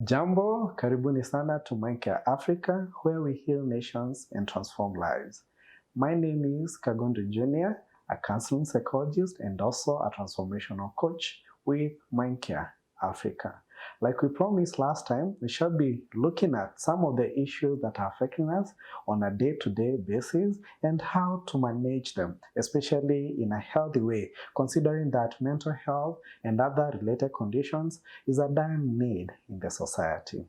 Jambo, karibuni sana to Mindcare Africa, where we heal nations and transform lives. My name is Kagondu Jnr, a counseling psychologist and also a transformational coach with Mindcare Africa. Like we promised last time, we shall be looking at some of the issues that are affecting us on a day-to-day basis and how to manage them, especially in a healthy way, considering that mental health and other related conditions is a dire need in the society.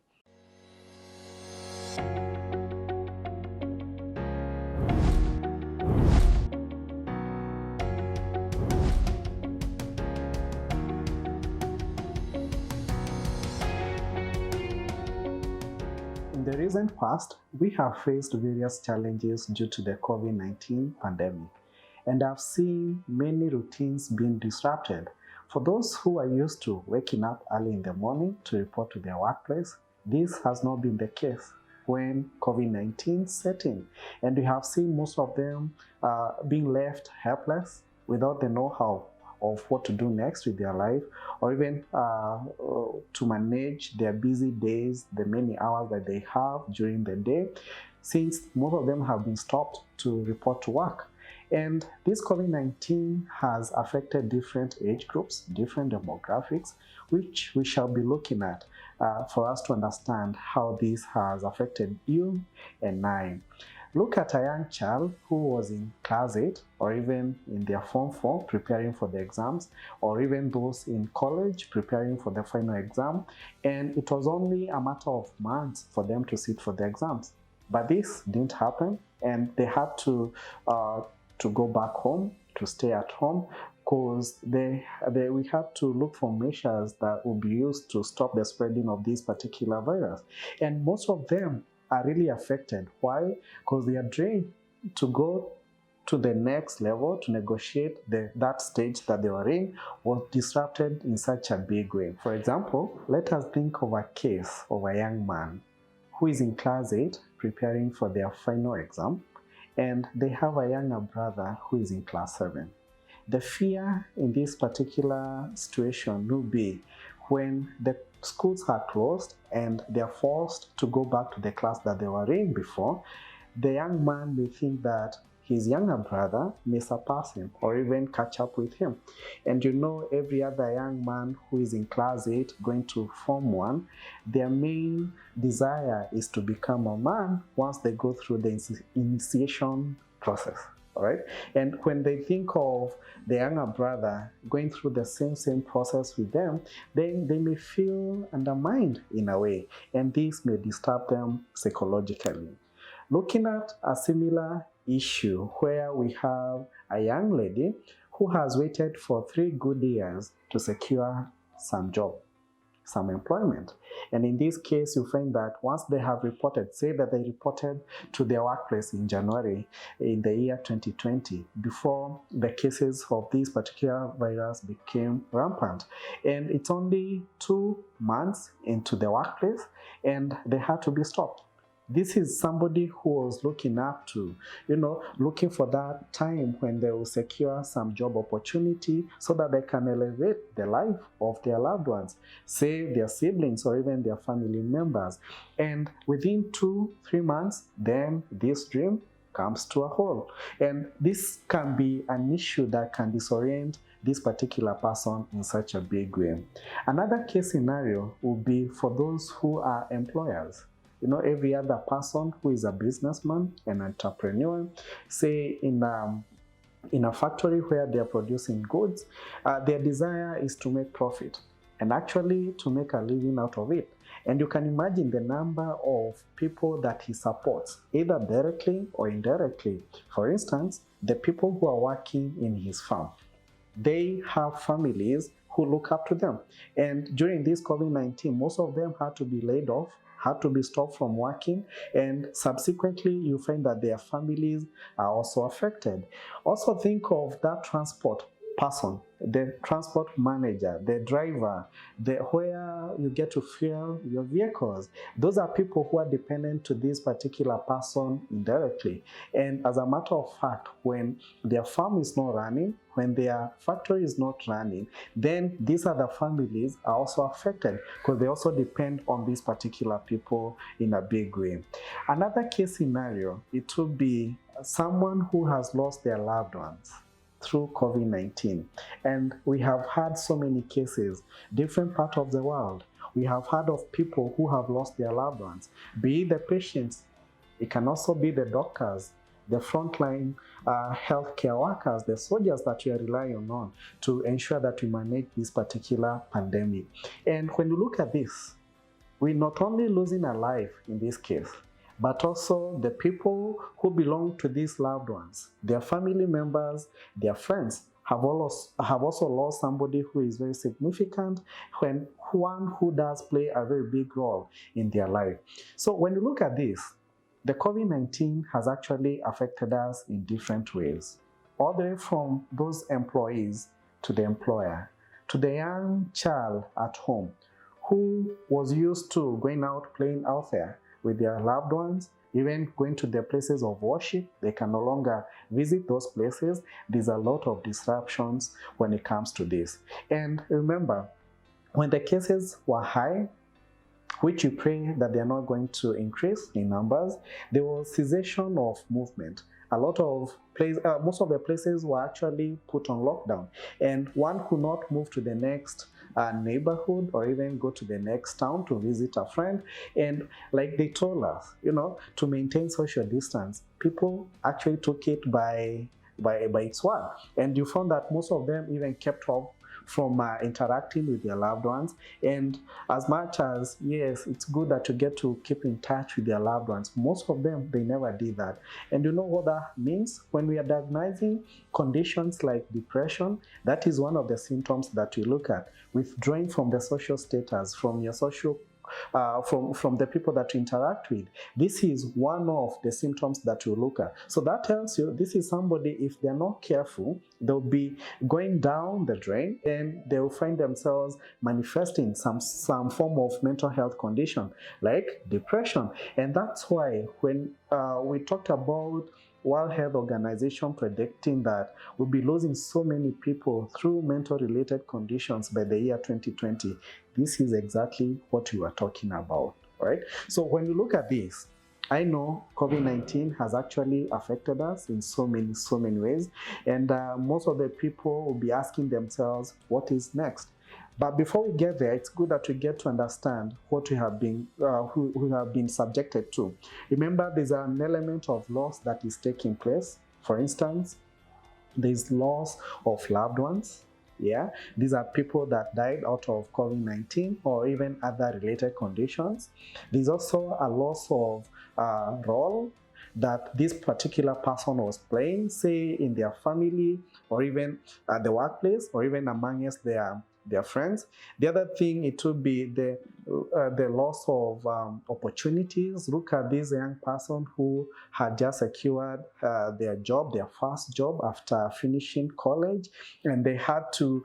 In the recent past, we have faced various challenges due to the COVID-19 pandemic, and I've seen many routines being disrupted. For those who are used to waking up early in the morning to report to their workplace, this has not been the case when COVID-19 set in, and we have seen most of them being left helpless without the know-how of what to do next with their life, or even to manage their busy days, the many hours that they have during the day, since most of them have been stopped to report to work. And this COVID-19 has affected different age groups, different demographics, which we shall be looking at for us to understand how this has affected you and I. Look at a young child who was in class 8 or even in their form 4 preparing for the exams, or even those in college preparing for the final exam, and it was only a matter of months for them to sit for the exams. But this didn't happen, and they had to go back home, to stay at home, because we had to look for measures that would be used to stop the spreading of this particular virus. And most of them are really affected. Why? Because they are trained to go to the next level, to negotiate that stage that they were in was disrupted in such a big way. For example, let us think of a case of a young man who is in class 8 preparing for their final exam, and they have a younger brother who is in class 7. The fear in this particular situation will be when the schools are closed and they are forced to go back to the class that they were in before, the young man may think that his younger brother may surpass him or even catch up with him. And you know, every other young man who is in class 8 going to Form 1, their main desire is to become a man once they go through the initiation process. All right? And when they think of the younger brother going through the same process with them, then they may feel undermined in a way, and this may disturb them psychologically. Looking at a similar issue where we have a young lady who has waited for 3 good years to secure some job, some employment. And in this case, you find that once they have reported, say that they reported to their workplace in January in the year 2020, before the cases of this particular virus became rampant. And it's only 2 months into the workplace and they had to be stopped. This is somebody who was looking up to, looking for that time when they will secure some job opportunity so that they can elevate the life of their loved ones, say their siblings or even their family members. And within 2-3 months, then this dream comes to a halt. And this can be an issue that can disorient this particular person in such a big way. Another case scenario would be for those who are employers. Every other person who is a businessman, an entrepreneur, say in a factory where they are producing goods, their desire is to make profit and actually to make a living out of it. And you can imagine the number of people that he supports, either directly or indirectly. For instance, the people who are working in his farm, they have families who look up to them. And during this COVID-19, most of them had to be laid off, had to be stopped from working, and subsequently you find that their families are also affected. Also think of that transport person the transport manager, the driver, where you get to fuel your vehicles. Those are people who are dependent to this particular person indirectly. And as a matter of fact, when their farm is not running, when their factory is not running, then these other families are also affected because they also depend on these particular people in a big way. Another case scenario, it would be someone who has lost their loved ones through COVID-19. And we have had so many cases, different parts of the world. We have heard of people who have lost their loved ones, be it the patients, it can also be the doctors, the frontline healthcare workers, the soldiers that we are relying on to ensure that we manage this particular pandemic. And when you look at this, we're not only losing a life in this case, but also the people who belong to these loved ones, their family members, their friends, have also lost somebody who is very significant, when one who does play a very big role in their life. So when you look at this, the COVID-19 has actually affected us in different ways, all the way from those employees to the employer, to the young child at home who was used to going out, playing out there with their loved ones, even going to their places of worship. They can no longer visit those places. There's a lot of disruptions when it comes to this. And remember, when the cases were high, which we pray that they are not going to increase in numbers, there was cessation of movement. A lot of most of the places were actually put on lockdown, and one could not move to the next neighborhood or even go to the next town to visit a friend. And like they told us, to maintain social distance, people actually took it by its word. And you found that most of them even kept off from interacting with their loved ones. And as much as, yes, it's good that you get to keep in touch with their loved ones, most of them, they never did that. And you know what that means? When we are diagnosing conditions like depression, that is one of the symptoms that we look at. Withdrawing from the social status, from your social from the people that you interact with. This is one of the symptoms that you look at. So that tells you this is somebody, if they're not careful, they'll be going down the drain and they will find themselves manifesting some form of mental health condition like depression. And that's why when we talked about World Health Organization predicting that we'll be losing so many people through mental related conditions by the year 2020. This is exactly what we were talking about, right? So when you look at this, I know COVID-19 has actually affected us in so many ways, and most of the people will be asking themselves, what is next? But before we get there, it's good that we get to understand what we have been, who we have been subjected to. Remember, there's an element of loss that is taking place. For instance, there's loss of loved ones. Yeah, these are people that died out of COVID-19 or even other related conditions. There's also a loss of role that this particular person was playing, say in their family or even at the workplace or even amongst their friends. The other thing, it would be the loss of opportunities. Look at this young person who had just secured their job, their first job after finishing college, and they had to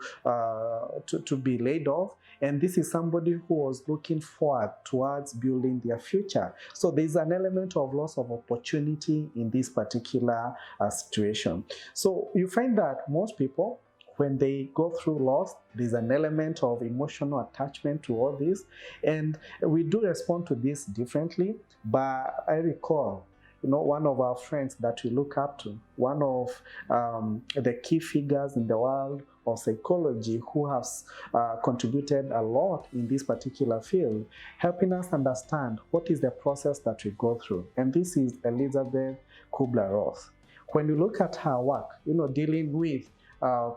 be laid off. And this is somebody who was looking forward towards building their future. So there's an element of loss of opportunity in this particular situation. So you find that most people, when they go through loss, there's an element of emotional attachment to all this. And we do respond to this differently. But I recall, one of our friends that we look up to, one of the key figures in the world of psychology who has contributed a lot in this particular field, helping us understand what is the process that we go through. And this is Elizabeth Kubler-Ross. When you look at her work, dealing with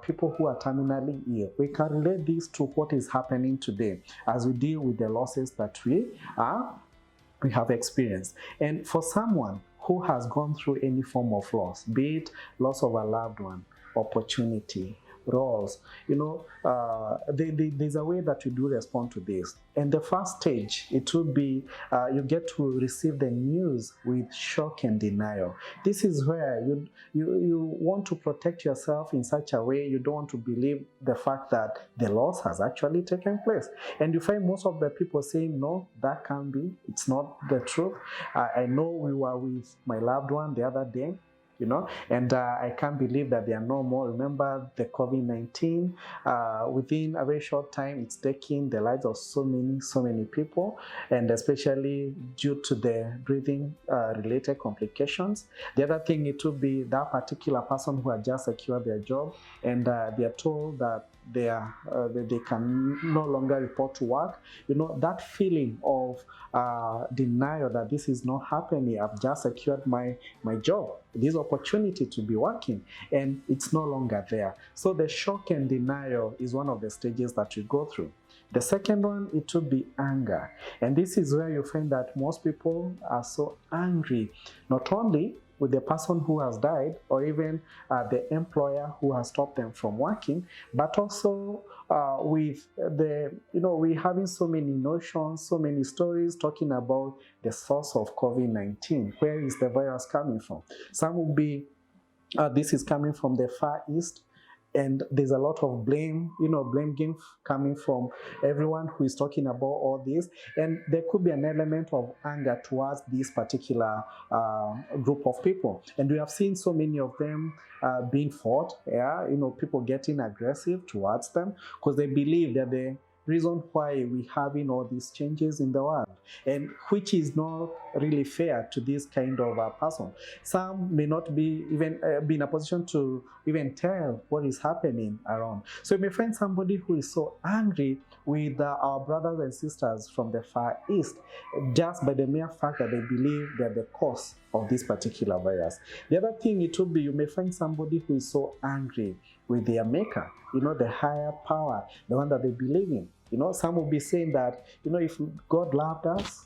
people who are terminally ill, we can relate this to what is happening today as we deal with the losses that we have experienced. And for someone who has gone through any form of loss, be it loss of a loved one, opportunity, roles. There's a way that you do respond to this. And the first stage, it will be you get to receive the news with shock and denial. This is where you want to protect yourself in such a way you don't want to believe the fact that the loss has actually taken place. And you find most of the people saying, no, that can't be. It's not the truth. I know we were with my loved one the other day, and I can't believe that they are no more. Remember the COVID-19, within a very short time, it's taking the lives of so many people, and especially due to the breathing related complications. The other thing, it would be that particular person who had just secured their job, and they are told that they can no longer report to work. That feeling of denial that this is not happening. I've just secured my job, this opportunity to be working, and it's no longer there. So the shock and denial is one of the stages that you go through. The second one, it will be anger. And this is where you find that most people are so angry, not only with the person who has died, or even the employer who has stopped them from working, but also with we're having so many notions, so many stories talking about the source of COVID-19. Where is the virus coming from? Some will be, this is coming from the Far East, and there's a lot of blame game coming from everyone who is talking about all this. And there could be an element of anger towards this particular group of people. And we have seen so many of them being fought, people getting aggressive towards them because they believe that the reason why we're having all these changes in the world, and which is not really fair to this kind of person. Some may not be even be in a position to even tell what is happening around. So you may find somebody who is so angry with our brothers and sisters from the Far East just by the mere fact that they believe they're the cause of this particular virus. The other thing, it would be, you may find somebody who is so angry with their maker, the higher power, the one that they believe in. Some will be saying that, if God loved us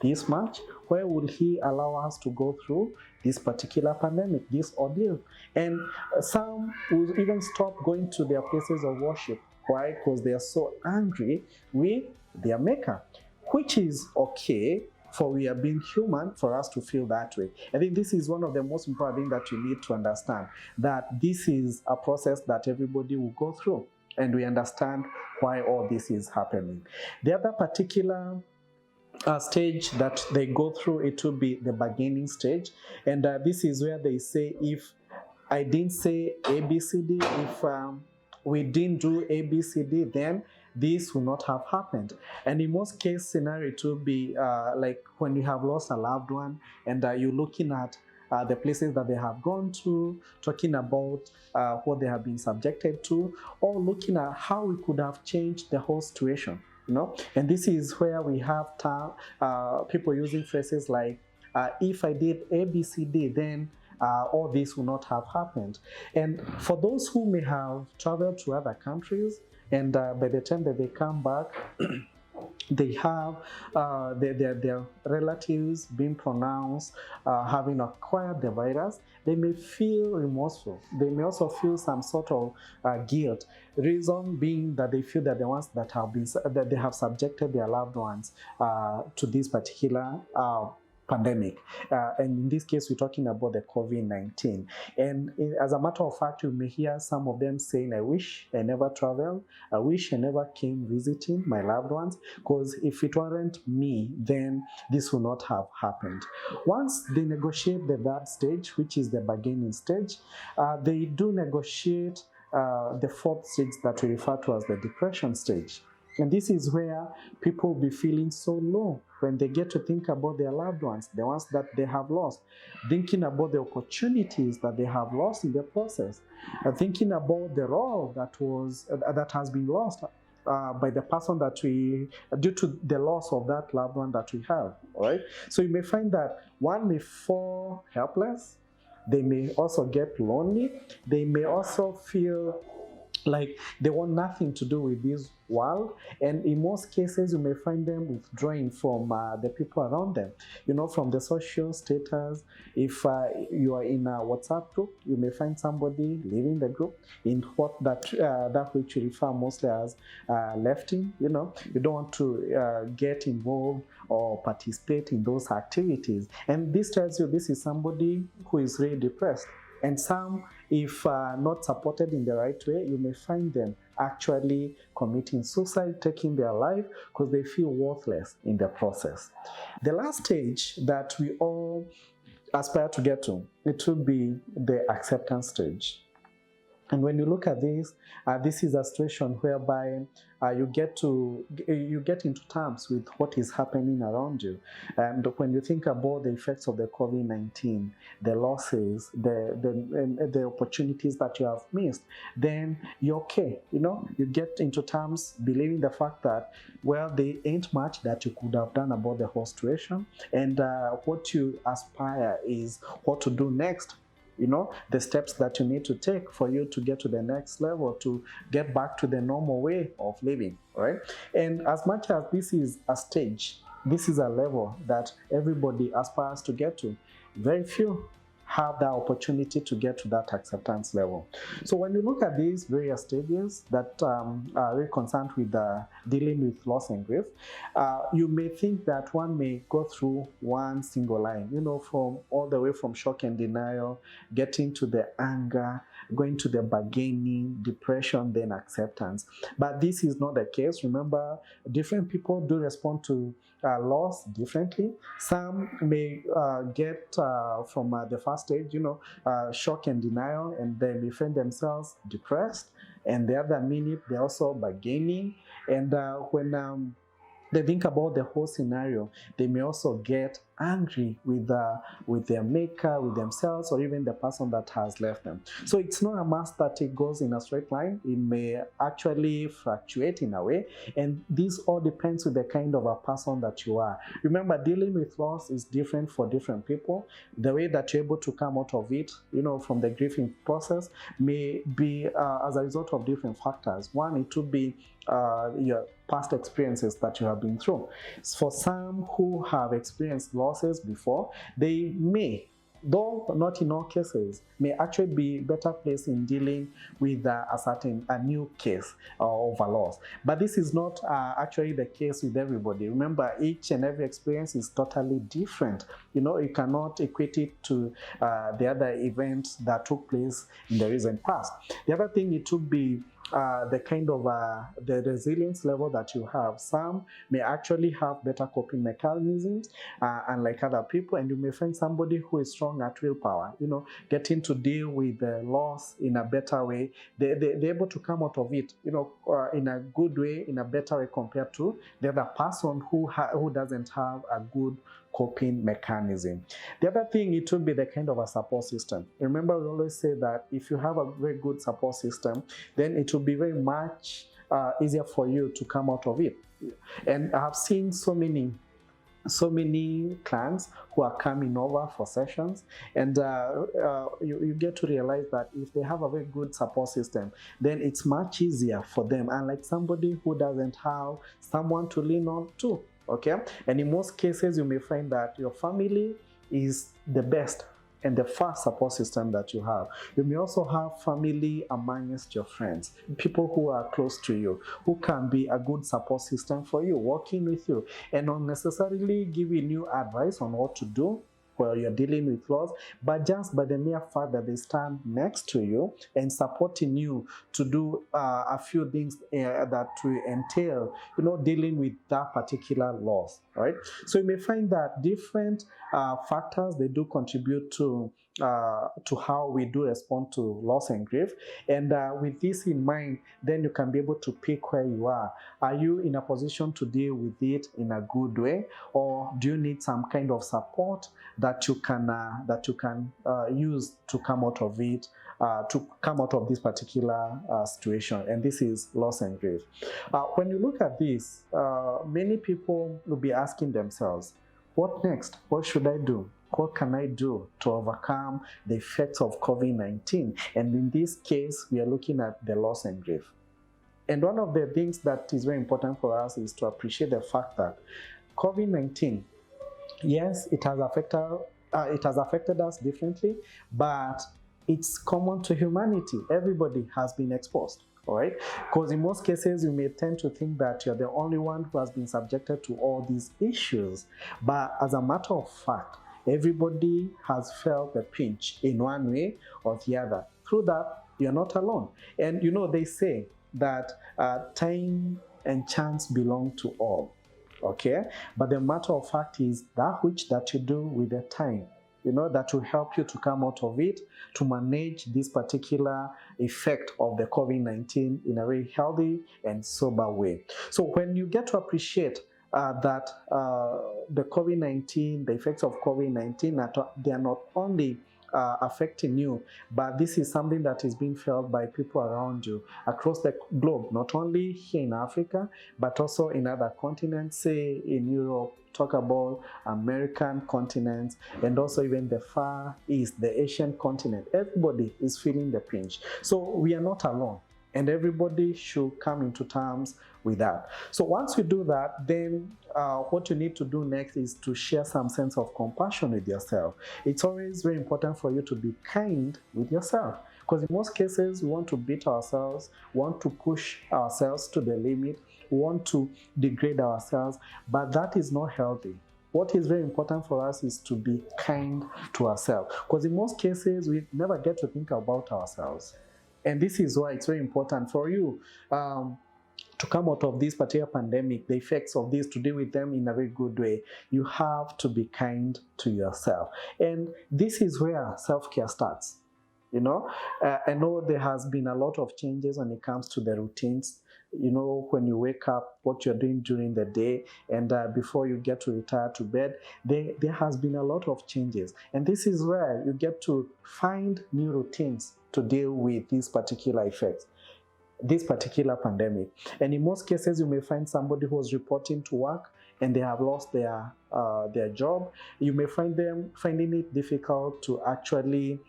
this much, why would He allow us to go through this particular pandemic, this ordeal? And some will even stop going to their places of worship. Why? Because they are so angry with their maker, which is okay, for we are being human, for us to feel that way. I think this is one of the most important things that you need to understand, that this is a process that everybody will go through, and we understand why all this is happening. The other particular stage that they go through, it will be the bargaining stage. And this is where they say, if I didn't say ABCD, if we didn't do ABCD, then this will not have happened. And in most case scenario, it will be like when you have lost a loved one, and you're looking at the places that they have gone to, talking about what they have been subjected to, or looking at how we could have changed the whole situation. And this is where we have people using phrases like, if I did ABCD, then all this will not have happened. And for those who may have traveled to other countries, and by the time that they come back, they have their relatives being pronounced having acquired the virus, they may feel remorseful. They may also feel some sort of guilt. Reason being that they feel that the ones that they have subjected their loved ones to this particular pandemic. And in this case, we're talking about the COVID-19. And as a matter of fact, you may hear some of them saying, I wish I never traveled. I wish I never came visiting my loved ones, because if it weren't me, then this would not have happened. Once they negotiate the third stage, which is the bargaining stage, they do negotiate the fourth stage that we refer to as the depression stage. And this is where people will be feeling so low when they get to think about their loved ones, the ones that they have lost, thinking about the opportunities that they have lost in the process, thinking about the role that has been lost by the person that due to the loss of that loved one that we have. All right. So you may find that one may fall helpless. They may also get lonely. They may also feel like they want nothing to do with this world, and in most cases you may find them withdrawing from the people around them, from the social status. If you are in a WhatsApp group, you may find somebody leaving the group in what that which you refer mostly as lefting. You don't want to get involved or participate in those activities, and this tells you this is somebody who is really depressed. And some, if not supported in the right way, you may find them actually committing suicide, taking their life, because they feel worthless in the process. The last stage that we all aspire to get to, it will be the acceptance stage. And when you look at this is a situation whereby you get into terms with what is happening around you. And when you think about the effects of the COVID-19, the losses, the opportunities that you have missed, then you're okay. You get into terms believing the fact that, well, there ain't much that you could have done about the whole situation. And what you aspire is what to do next. The steps that you need to take for you to get to the next level, to get back to the normal way of living, right? And as much as this is a stage, this is a level that everybody aspires to get to, very few have the opportunity to get to that acceptance level. So when you look at these various stages that are really concerned with dealing with loss and grief, you may think that one may go through one single line, from all the way from shock and denial, getting to the anger, going to the bargaining, depression, then acceptance. But this is not the case. Remember, different people do respond to loss differently. Some may get from the first stage, shock and denial, and they may find themselves depressed. And the other minute, they're also bargaining. And when they think about the whole scenario, they may also get angry with their maker, with themselves, or even the person that has left them. So it's not a must that it goes in a straight line. It may actually fluctuate in a way, and this all depends on the kind of a person that you are. Remember, dealing with loss is different for different people. The way that you're able to come out of it, from the grieving process, may be as a result of different factors. One, it would be your past experiences that you have been through. For some who have experienced losses before, they may, though not in all cases, may actually be better placed in dealing with a new case of a loss. But this is not actually the case with everybody. Remember, each and every experience is totally different. You cannot equate it to the other events that took place in the recent past. The other thing, it would be the kind of the resilience level that you have. Some may actually have better coping mechanisms, unlike other people, and you may find somebody who is strong at willpower, getting to deal with the loss in a better way. They're able to come out of it, in a good way, in a better way compared to the other person who doesn't have a good coping mechanism. The other thing, it will be the kind of a support system. Remember, we always say that if you have a very good support system, then it will be very much easier for you to come out of it. And I have seen so many clients who are coming over for sessions, and you get to realize that if they have a very good support system, then it's much easier for them, unlike somebody who doesn't have someone to lean on to. Okay, and in most cases, you may find that your family is the best and the first support system that you have. You may also have family amongst your friends, people who are close to you, who can be a good support system for you, working with you, and not necessarily giving you advice on what to do while you're dealing with loss, but just by the mere fact that they stand next to you and supporting you to do a few things that will entail, dealing with that particular loss, right? So you may find that different factors, they do contribute to how we do respond to loss and grief. And with this in mind, then you can be able to pick where you are. Are you in a position to deal with it in a good way, or do you need some kind of support that you can use to come out of it, to come out of this particular situation? And this is loss and grief. When you look at this, many people will be asking themselves, what next? What should I do? What can I do to overcome the effects of COVID-19? And in this case, we are looking at the loss and grief. And one of the things that is very important for us is to appreciate the fact that COVID-19, yes, it has affected us differently, but it's common to humanity. Everybody has been exposed, all right? Because in most cases, you may tend to think that you're the only one who has been subjected to all these issues. But as a matter of fact, everybody has felt the pinch in one way or the other. Through that, you're not alone. And you know, they say that time and chance belong to all. Okay, but the matter of fact is that which that you do with the time, you know, that will help you to come out of it, to manage this particular effect of the COVID-19 in a very healthy and sober way. So when you get to appreciate that the COVID-19, the effects of COVID-19, they are not only affecting you, but this is something that is being felt by people around you across the globe, not only here in Africa, but also in other continents, say in Europe, talk about American continents, and also even the Far East, the Asian continent. Everybody is feeling the pinch. So we are not alone, and everybody should come into terms with that. So once you do that, then what you need to do next is to share some sense of compassion with yourself. It's always very important for you to be kind with yourself, because in most cases we want to beat ourselves, want to push ourselves to the limit, want to degrade ourselves, but that is not healthy. What is very important for us is to be kind to ourselves, because in most cases we never get to think about ourselves. And this is why it's very important for you to come out of this particular pandemic, the effects of this, to deal with them in a very good way. You have to be kind to yourself. And this is where self-care starts. You know, I know there has been a lot of changes when it comes to the routines. You know, when you wake up, what you're doing during the day, and before you get to retire to bed, there has been a lot of changes. And this is where you get to find new routines to deal with these particular effects, this particular pandemic. And in most cases, you may find somebody who was reporting to work and they have lost their job. You may find them finding it difficult to actually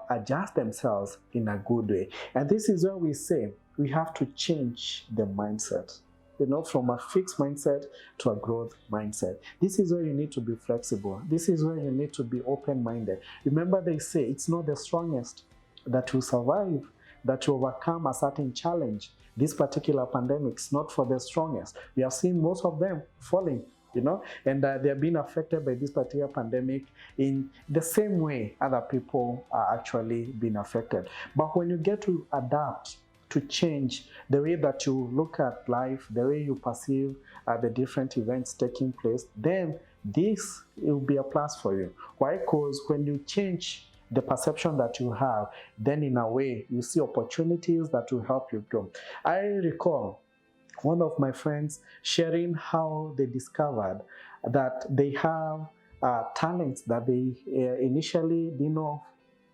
adjust themselves in a good way. And this is where we say we have to change the mindset, you know, from a fixed mindset to a growth mindset. This is where you need to be flexible. This is where you need to be open-minded. Remember, they say it's not the strongest that will survive, that will overcome a certain challenge. This particular pandemic is not for the strongest. We have seen most of them falling, you know, and they are being affected by this particular pandemic in the same way other people are actually being affected. But when you get to adapt, to change the way that you look at life, the way you perceive the different events taking place, then this will be a plus for you. Why? Because when you change the perception that you have, then in a way you see opportunities that will help you grow. I recall one of my friends sharing how they discovered that they have talents that they initially didn't know.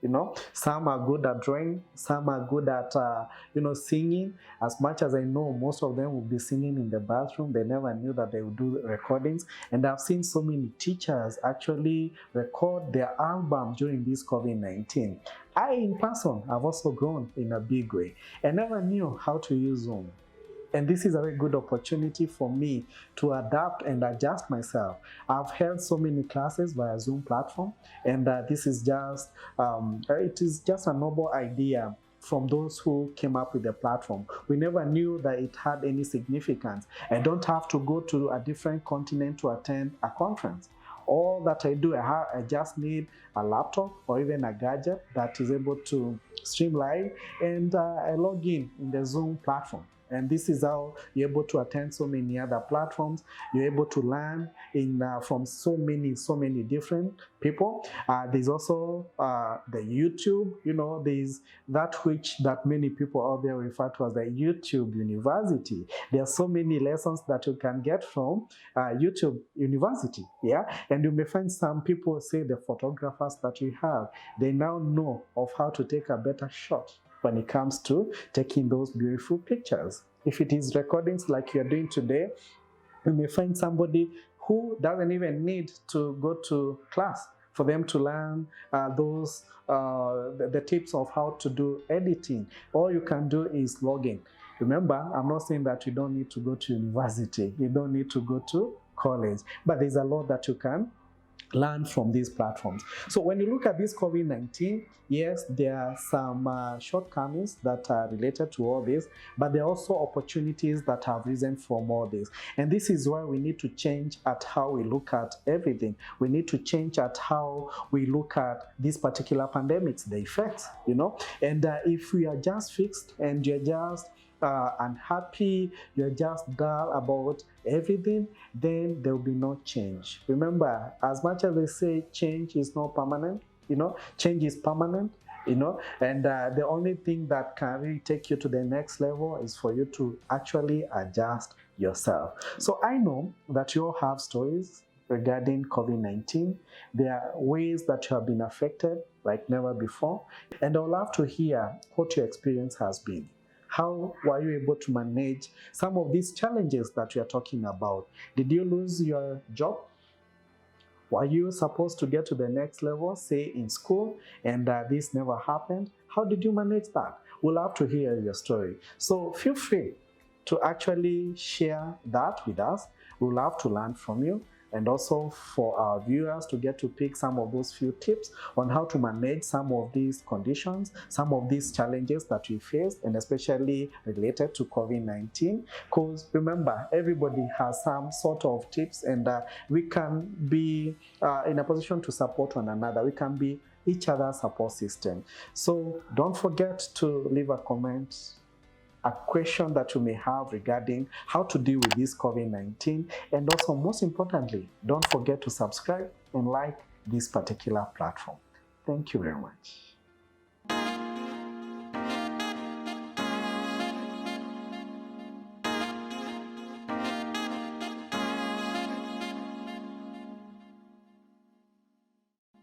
You know, some are good at drawing, some are good at, singing. As much as I know, most of them will be singing in the bathroom. They never knew that they would do recordings. And I've seen so many teachers actually record their album during this COVID-19. I, in person, have also grown in a big way. I never knew how to use Zoom. And this is a very good opportunity for me to adapt and adjust myself. I've held so many classes via Zoom platform, and this is just, it is just a noble idea from those who came up with the platform. We never knew that it had any significance. I don't have to go to a different continent to attend a conference. All that I do, I just need a laptop or even a gadget that is able to stream live, and I log in the Zoom platform. And this is how you're able to attend so many other platforms. You're able to learn from so many different people. There's also the YouTube, you know, there's that many people out there refer to as the YouTube University. There are so many lessons that you can get from YouTube University, yeah? And you may find some people say the photographers that we have, they now know of how to take a better shot when it comes to taking those beautiful pictures. If it is recordings like you're doing today, you may find somebody who doesn't even need to go to class, for them to learn the tips of how to do editing. All you can do is log in. Remember, I'm not saying that you don't need to go to university, you don't need to go to college, but there's a lot that you can learn from these platforms. So when you look at this COVID-19, yes, there are some shortcomings that are related to all this, but there are also opportunities that have risen from all this. And this is why we need to change at how we look at everything. We need to change at how we look at these particular pandemics, the effects, And if we are just fixed and you're just unhappy, you're just dull about everything, then there will be no change. Remember, as much as they say change is not permanent, change is permanent, and the only thing that can really take you to the next level is for you to actually adjust yourself. So I know that you all have stories regarding COVID-19. There are ways that you have been affected like never before, and I would love to hear what your experience has been. How were you able to manage some of these challenges that we are talking about? Did you lose your job? Were you supposed to get to the next level, say in school, and this never happened? How did you manage that? We'll love to hear your story. So feel free to actually share that with us. We'll love to learn from you, and also for our viewers to get to pick some of those few tips on how to manage some of these conditions, some of these challenges that we face, and especially related to COVID-19. Because remember, everybody has some sort of tips, and we can be in a position to support one another. We can be each other's support system. So don't forget to leave a comment, a question that you may have regarding how to deal with this COVID-19. And also, most importantly, don't forget to subscribe and like this particular platform. Thank you very much.